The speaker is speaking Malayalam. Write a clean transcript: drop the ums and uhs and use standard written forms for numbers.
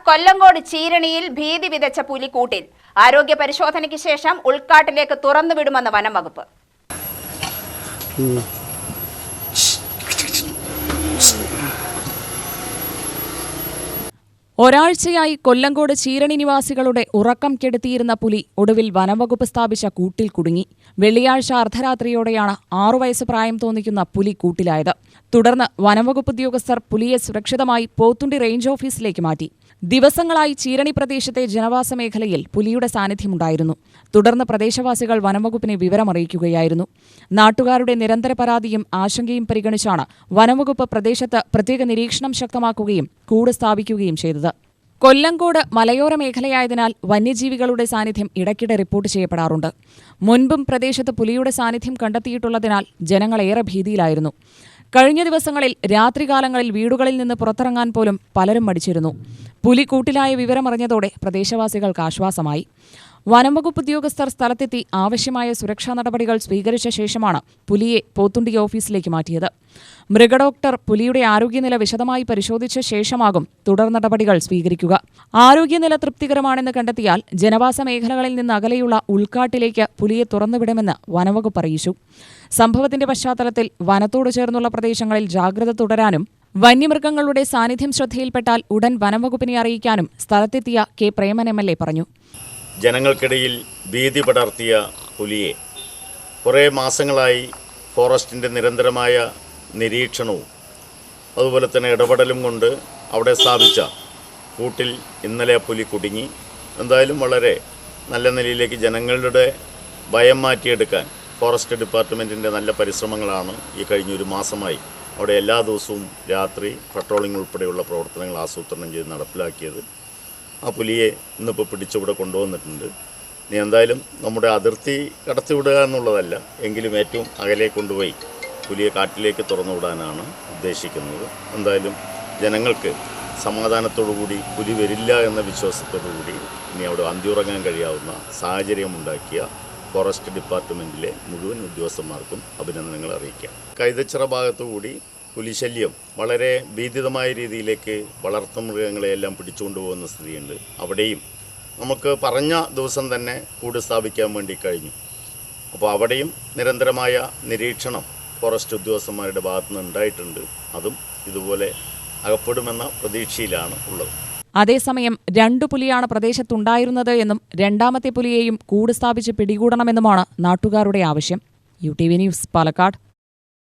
കൊല്ലങ്കോട് ചീരണിയിൽ ഭീതി വിതച്ച പുലിക്കൂട്ടിൽ ആരോഗ്യ പരിശോധനയ്ക്ക് ശേഷം ഉൾക്കാട്ടിലേക്ക് തുറന്നുവിടുമെന്ന് വനം വകുപ്പ്. ഒരാഴ്ചയായി കൊല്ലങ്കോട് ചീരണി നിവാസികളുടെ ഉറക്കം കെടുത്തിയിരുന്ന പുലി ഒടുവിൽ വനംവകുപ്പ് സ്ഥാപിച്ച കൂട്ടിൽ കുടുങ്ങി. വെള്ളിയാഴ്ച അർദ്ധരാത്രിയോടെയാണ് 6 വയസ്സ് പ്രായം തോന്നിക്കുന്ന പുലി കൂട്ടിലായത്. തുടർന്ന് വനംവകുപ്പ് ഉദ്യോഗസ്ഥർ പുലിയെ സുരക്ഷിതമായി പോത്തുണ്ടി റേഞ്ച് ഓഫീസിലേക്ക് മാറ്റി. ദിവസങ്ങളായി ചീരണി പ്രദേശത്തെ ജനവാസ മേഖലയിൽ പുലിയുടെ സാന്നിധ്യമുണ്ടായിരുന്നു. തുടർന്ന് പ്രദേശവാസികൾ വനംവകുപ്പിനെ വിവരമറിയിക്കുകയായിരുന്നു. നാട്ടുകാരുടെ നിരന്തര പരാതിയും ആശങ്കയും പരിഗണിച്ചാണ് വനംവകുപ്പ് പ്രദേശത്ത് പ്രത്യേക നിരീക്ഷണം ശക്തമാക്കുകയും കൂട് സ്ഥാപിക്കുകയും ചെയ്തത്. കൊല്ലങ്കോട് മലയോര മേഖലയായതിനാൽ വന്യജീവികളുടെ സാന്നിധ്യം ഇടയ്ക്കിടെ റിപ്പോർട്ട് ചെയ്യപ്പെടാറുണ്ട്. മുൻപും പ്രദേശത്ത് പുലിയുടെ സാന്നിധ്യം കണ്ടെത്തിയിട്ടുള്ളതിനാൽ ജനങ്ങളേറെ ഭീതിയിലായിരുന്നു. കഴിഞ്ഞ ദിവസങ്ങളിൽ രാത്രികാലങ്ങളിൽ വീടുകളിൽ നിന്ന് പുറത്തിറങ്ങാൻ പോലും പലരും മടിച്ചിരുന്നു. പുലി കൂട്ടിലായ വിവരമറിഞ്ഞതോടെ പ്രദേശവാസികൾക്ക് ആശ്വാസമായി. വനംവകുപ്പ് ഉദ്യോഗസ്ഥർ സ്ഥലത്തെത്തി ആവശ്യമായ സുരക്ഷാ നടപടികൾ സ്വീകരിച്ച ശേഷമാണ് പുലിയെ പോത്തുണ്ടി ഓഫീസിലേക്ക് മാറ്റിയത്. മൃഗഡോക്ടർ പുലിയുടെ ആരോഗ്യനില വിശദമായി പരിശോധിച്ച ശേഷമാകും തുടർ നടപടികൾ സ്വീകരിക്കുക. ആരോഗ്യനില തൃപ്തികരമാണെന്ന് കണ്ടെത്തിയാൽ ജനവാസ മേഖലകളിൽ നിന്ന് അകലെയുള്ള ഉൾക്കാട്ടിലേക്ക് പുലിയെ തുറന്നുവിടുമെന്ന് വനംവകുപ്പ് അറിയിച്ചു. സംഭവത്തിന്റെ പശ്ചാത്തലത്തിൽ വനത്തോട് ചേർന്നുള്ള പ്രദേശങ്ങളിൽ ജാഗ്രത തുടരാനും വന്യമൃഗങ്ങളുടെ സാന്നിധ്യം ശ്രദ്ധയിൽപ്പെട്ടാൽ ഉടൻ വനംവകുപ്പിനെ അറിയിക്കാനും സ്ഥലത്തെത്തിയ കെ പ്രേമൻ MLA പറഞ്ഞു. ജനങ്ങൾക്കിടയിൽ ഭീതി പടർത്തിയ പുലിയെ കുറേ മാസങ്ങളായി ഫോറസ്റ്റിൻ്റെ നിരന്തരമായ നിരീക്ഷണവും അതുപോലെ തന്നെ ഇടപെടലും കൊണ്ട് അവിടെ സ്ഥാപിച്ച കൂട്ടിൽ ഇന്നലെ പുലി കുടുങ്ങി. എന്തായാലും വളരെ നല്ല നിലയിലേക്ക് ജനങ്ങളുടെ ഭയം മാറ്റിയെടുക്കാൻ ഫോറസ്റ്റ് ഡിപ്പാർട്ട്മെൻറ്റിൻ്റെ നല്ല പരിശ്രമങ്ങളാണ് ഈ കഴിഞ്ഞൊരു മാസമായി അവിടെ എല്ലാ ദിവസവും രാത്രി പട്രോളിംഗ് ഉൾപ്പെടെയുള്ള പ്രവർത്തനങ്ങൾ ആസൂത്രണം ചെയ്ത് നടപ്പിലാക്കിയത്. ആ പുലിയെ ഇന്നിപ്പോൾ പിടിച്ചിവിടെ കൊണ്ടുവന്നിട്ടുണ്ട്. ഇനി എന്തായാലും നമ്മുടെ അതിർത്തി കടത്തിവിടുക എന്നുള്ളതല്ല, എങ്കിലും ഏറ്റവും അകലെ കൊണ്ടുപോയി പുലിയെ കാട്ടിലേക്ക് തുറന്നുവിടാനാണ് ഉദ്ദേശിക്കുന്നത്. എന്തായാലും ജനങ്ങൾക്ക് സമാധാനത്തോടുകൂടി പുലി വരില്ല എന്ന വിശ്വാസത്തോടുകൂടി ഇനി അവിടെ അന്തിയുറങ്ങാൻ കഴിയാവുന്ന സാഹചര്യമുണ്ടാക്കിയ ഫോറസ്റ്റ് ഡിപ്പാർട്ട്മെൻറ്റിലെ മുഴുവൻ ഉദ്യോഗസ്ഥന്മാർക്കും അഭിനന്ദനങ്ങൾ അറിയിക്കാം. കൈതച്ചിറ ഭാഗത്തുകൂടി പുലിശല്യം വളരെ ഭീതിതമായ രീതിയിലേക്ക് വളർത്തുമൃഗങ്ങളെയെല്ലാം പിടിച്ചുകൊണ്ടുപോകുന്ന സ്ഥിതിയുണ്ട്. അവിടെയും നമുക്ക് പറഞ്ഞ ദിവസം തന്നെ കൂട് സ്ഥാപിക്കാൻ വേണ്ടി കഴിഞ്ഞു. അപ്പോൾ അവിടെയും നിരന്തരമായ നിരീക്ഷണം ഫോറസ്റ്റ് ഉദ്യോഗസ്ഥന്മാരുടെ ഭാഗത്തുനിന്ന് ഉണ്ടായിട്ടുണ്ട്. അതും ഇതുപോലെ അകപ്പെടുമെന്ന പ്രതീക്ഷയിലാണ് ഉള്ളത്. അതേസമയം 2 പുലിയാണ് പ്രദേശത്തുണ്ടായിരുന്നത് എന്നും രണ്ടാമത്തെ പുലിയെയും കൂട് സ്ഥാപിച്ച് പിടികൂടണമെന്നുമാണ് നാട്ടുകാരുടെ ആവശ്യം. UTV news, Palakkad.